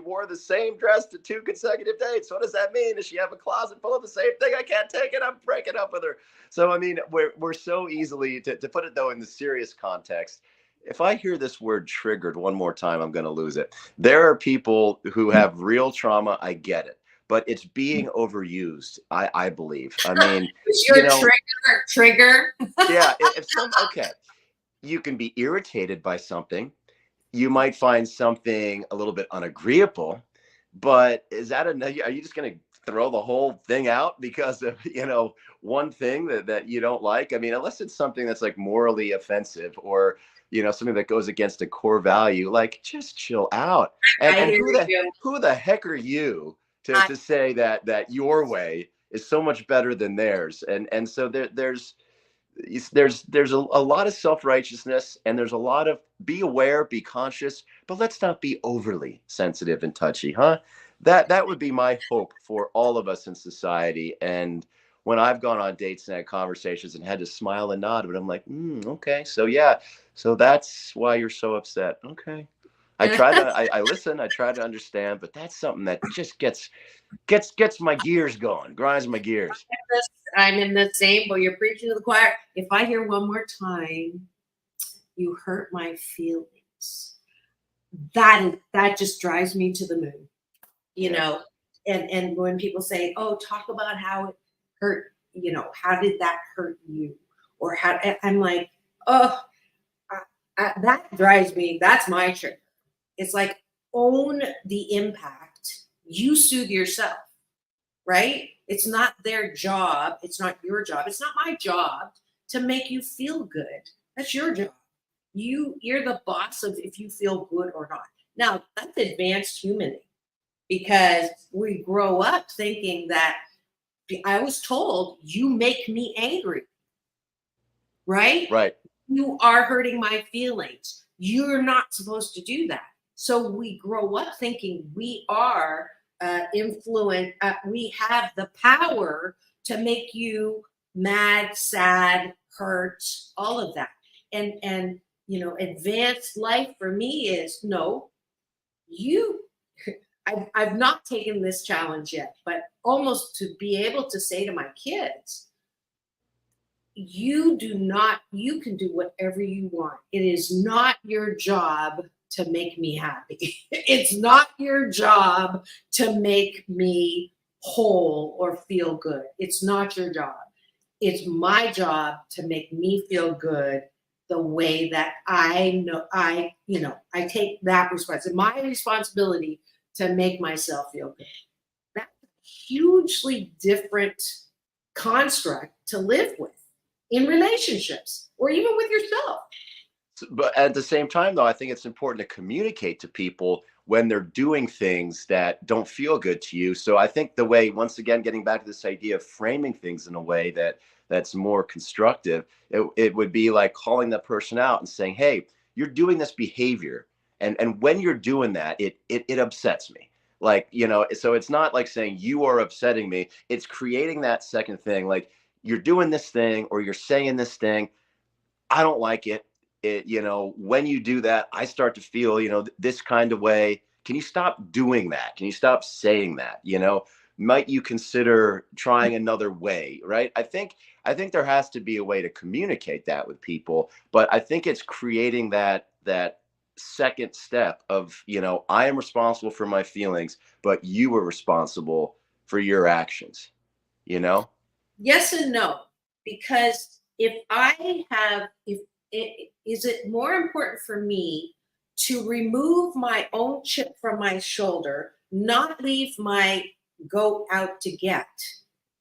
wore the same dress to 2 consecutive dates. What does that mean? Does she have a closet full of the same thing? I can't take it. I'm breaking up with her. So, I mean, we're so easily, to put it though in the serious context, if I hear this word triggered one more time, I'm going to lose it. There are people who have real trauma. I get it. But it's being overused, I believe. I mean, your trigger. Yeah. Okay. You can be irritated by something. You might find something a little bit unagreeable, but is that enough? Are you just going to throw the whole thing out because of, one thing that you don't like? I mean, unless it's something that's like morally offensive or, something that goes against a core value, like just chill out. And who the heck are you to say that your way is so much better than theirs? And so there's a lot of self-righteousness, and there's a lot of be aware, be conscious, but let's not be overly sensitive and touchy, huh? That would be my hope for all of us in society. And when I've gone on dates and had conversations and had to smile and nod, but I'm like, okay, so yeah, so that's why you're so upset. Okay. I listen, I try to understand, but that's something that just gets my gears going, grinds my gears. I'm in the same, but you're preaching to the choir. If I hear one more time, you hurt my feelings, that just drives me to the moon, and when people say, oh, talk about how it hurt, how did that hurt you? Or how, I'm like, oh, that drives me. That's my trigger. It's like, own the impact. You soothe yourself, right? It's not their job. It's not your job. It's not my job to make you feel good. That's your job. You're the boss of if you feel good or not. Now, that's advanced humaning, because we grow up thinking that I was told you make me angry, right? Right. You are hurting my feelings. You're not supposed to do that. So we grow up thinking we are influent. We have the power to make you mad, sad, hurt, all of that. And advanced life for me is no. I've not taken this challenge yet, but almost to be able to say to my kids, you can do whatever you want. It is not your job to make me happy. It's not your job to make me whole or feel good. It's not your job. It's my job to make me feel good the way that I take that responsibility. My responsibility to make myself feel good. hugely different construct to live with in relationships or even with yourself. But at the same time, though, I think it's important to communicate to people when they're doing things that don't feel good to you. So I think the way, once again, getting back to this idea of framing things in a way that's more constructive, it would be like calling that person out and saying, hey, you're doing this behavior. And when you're doing that, it upsets me. Like, so it's not like saying you are upsetting me. It's creating that second thing. Like, you're doing this thing or you're saying this thing. I don't like it. When you do that, I start to feel, this kind of way. Can you stop doing that? Can you stop saying that? Might you consider trying another way? Right. I think there has to be a way to communicate that with people, but I think it's creating that second step of, I am responsible for my feelings, but you were responsible for your actions, Yes and no, because is it more important for me to remove my own chip from my shoulder, not leave my go out to get,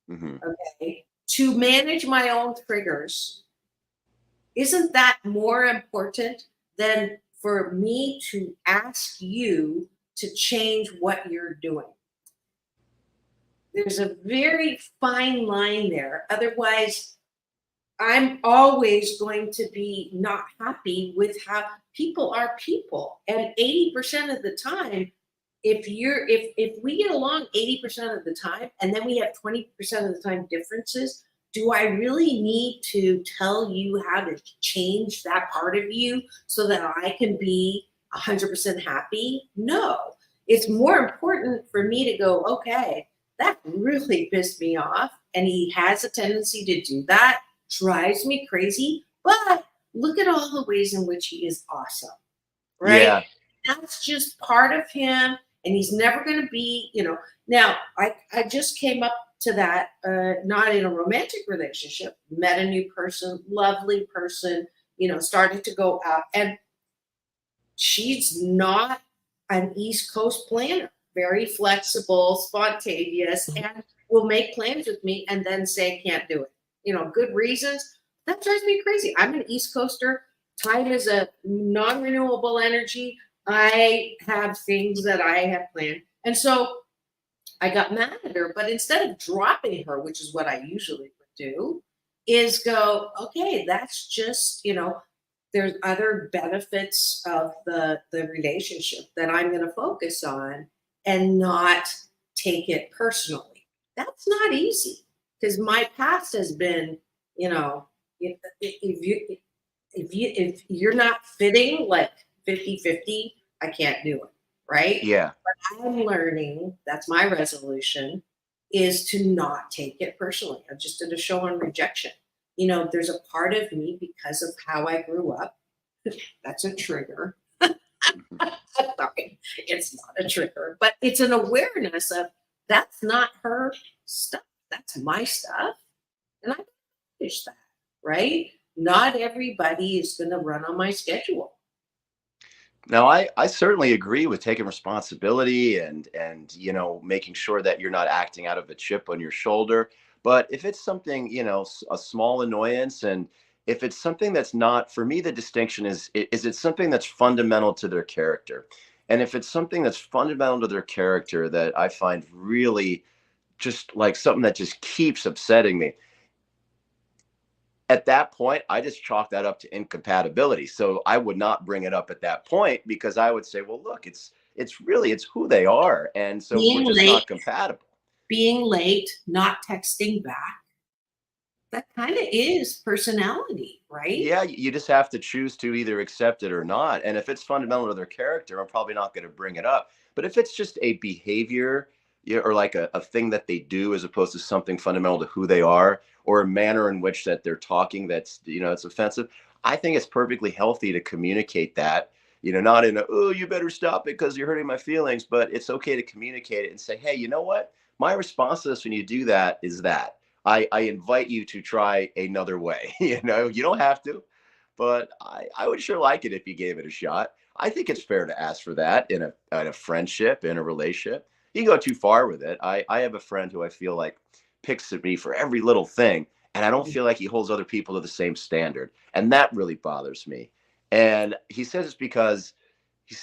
okay, to manage my own triggers? Isn't that more important than for me to ask you to change what you're doing? There's a very fine line there. Otherwise, I'm always going to be not happy with how people are people. And 80% of the time, if we get along 80% of the time, and then we have 20% of the time differences, do I really need to tell you how to change that part of you so that I can be 100% happy? No. It's more important for me to go, okay, that really pissed me off. And he has a tendency to do that. Drives me crazy, but look at all the ways in which he is awesome, right? Yeah. That's just part of him, and he's never going to be, Now, I just came up to that, not in a romantic relationship, met a new person, lovely person, started to go out, and she's not an East Coast planner, very flexible, spontaneous, and will make plans with me and then say can't do it. Good reasons. That drives me crazy. I'm an East Coaster. Time is a non-renewable energy. I have things that I have planned. And so I got mad at her, but instead of dropping her, which is what I usually would do, is go, okay, that's just, there's other benefits of the relationship that I'm going to focus on and not take it personally. That's not easy. Because my past has been, if you're not fitting like 50-50, I can't do it, right? Yeah. But I'm learning, that's my resolution, is to not take it personally. I just did a show on rejection. There's a part of me because of how I grew up. That's a trigger. Sorry, it's not a trigger, but it's an awareness of that's not her stuff. That's my stuff. And I finish that, right? Not everybody is going to run on my schedule. Now, I certainly agree with taking responsibility and making sure that you're not acting out of a chip on your shoulder. But if it's something, a small annoyance, and if it's something that's not, for me, the distinction is it something that's fundamental to their character? And if it's something that's fundamental to their character that I find really just like something that just keeps upsetting me, at that point, I just chalk that up to incompatibility. So I would not bring it up at that point, because I would say, well, look, it's who they are. And so we're just not compatible. Being late, not texting back, that kind of is personality, right? Yeah, you just have to choose to either accept it or not. And if it's fundamental to their character, I'm probably not going to bring it up. But if it's just a behavior, or like a thing that they do as opposed to something fundamental to who they are, or a manner in which that they're talking that's, it's offensive, I think it's perfectly healthy to communicate that, not in oh, you better stop it because you're hurting my feelings, but it's okay to communicate it and say, hey, you know what? My response to this when you do that is that I invite you to try another way. You don't have to, but I would sure like it if you gave it a shot. I think it's fair to ask for that in a friendship, in a relationship. you can go too far with it. I have a friend who I feel like picks at me for every little thing, and I don't feel like he holds other people to the same standard, and that really bothers me. And he says it's because he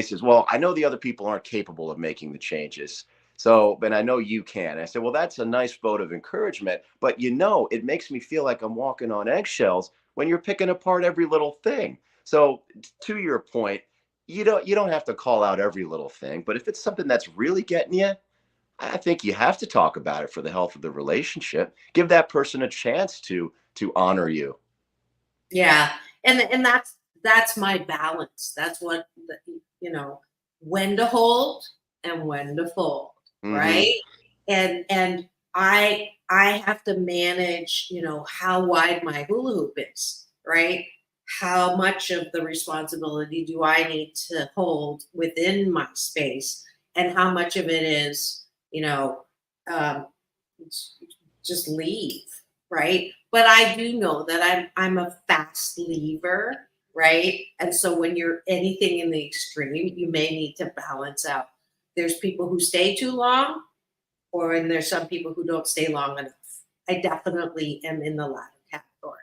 says, well, I know the other people aren't capable of making the changes. So, but I know you can. I said, well, that's a nice vote of encouragement, but it makes me feel like I'm walking on eggshells when you're picking apart every little thing. So to your point, you don't have to call out every little thing, but if it's something that's really getting you, I think you have to talk about it for the health of the relationship. Give that person a chance to honor you. Yeah. And that's my balance. That's what, when to hold and when to fold. Mm-hmm. Right. And I have to manage, how wide my hula hoop is, right? How much of the responsibility do I need to hold within my space, and how much of it is, just leave, right? But I do know that I'm a fast leaver, right? And so when you're anything in the extreme, you may need to balance out. There's people who stay too long, and there's some people who don't stay long enough. I definitely am in the latter category.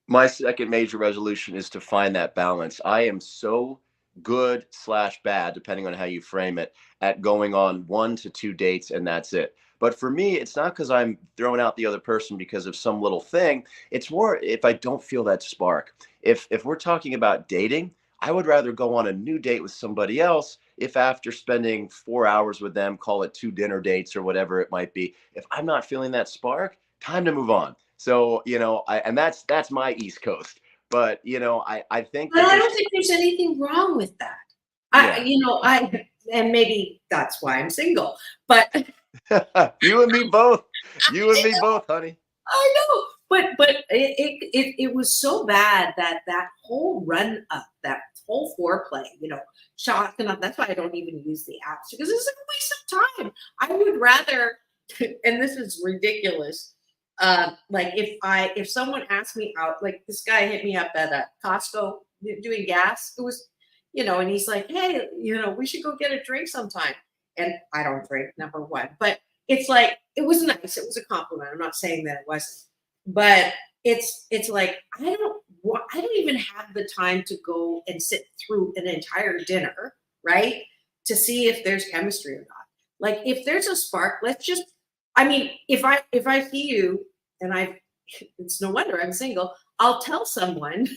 My second major resolution is to find that balance. I am so good / bad, depending on how you frame it, at going on 1 to 2 dates and that's it. But for me, it's not because I'm throwing out the other person because of some little thing. It's more if I don't feel that spark. If we're talking about dating, I would rather go on a new date with somebody else if after spending 4 hours with them, call it 2 dinner dates or whatever it might be, if I'm not feeling that spark, time to move on. So, and that's my East Coast. But, I think. But I don't think there's anything wrong with that. And maybe that's why I'm single. But you and me both. You and me both, honey. I know. But it was so bad that whole run up, that whole foreplay, shocking up. That's why I don't even use the apps, because it's a waste of time. I would rather, and this is ridiculous. Like if someone asked me out, like this guy hit me up at a Costco doing gas. It was, and he's like, hey, we should go get a drink sometime. And I don't drink, number one, but it's like, it was nice. It was a compliment. I'm not saying that it wasn't, but it's like, I don't even have the time to go and sit through an entire dinner, right? To see if there's chemistry or not. Like if there's a spark, if I see you and it's no wonder I'm single, I'll tell someone,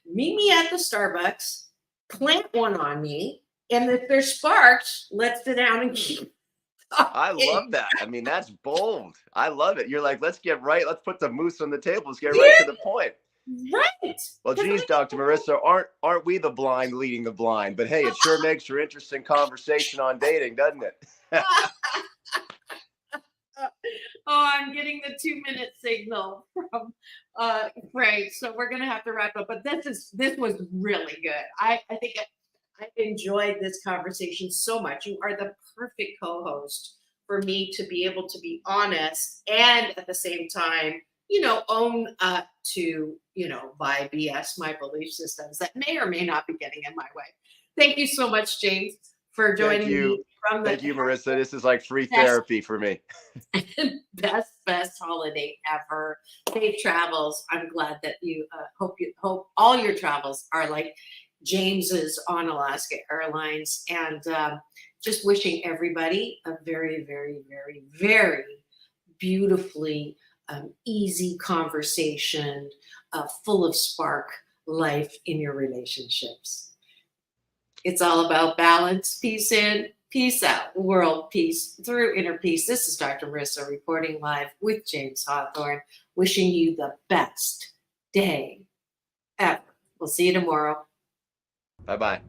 meet me at the Starbucks, plant one on me, and if there's sparks, let's sit down and keep talking. I love that. I mean, that's bold. I love it. You're like, let's put the moose on the table. Let's get right to the point. Right. Well, geez, Dr. Marissa, aren't we the blind leading the blind? But hey, it sure makes for interesting conversation on dating, doesn't it? I'm getting the 2-minute signal from Frank, so we're gonna have to wrap up. But this was really good. I think I enjoyed this conversation so much. You are the perfect co-host for me to be able to be honest and at the same time, own up to, my BS, my belief systems that may or may not be getting in my way. Thank you so much, James, for joining me. Thank you, Marissa. This is like free therapy for me. best holiday ever. Safe travels. I'm glad that you hope all your travels are like James's on Alaska Airlines, and just wishing everybody a very, very, very, very beautifully easy conversation, full of spark life in your relationships. It's all about balance, peace in, peace out, world peace through inner peace. This is Dr. Marissa reporting live with James Hawthorn, wishing you the best day ever. We'll see you tomorrow. Bye-bye.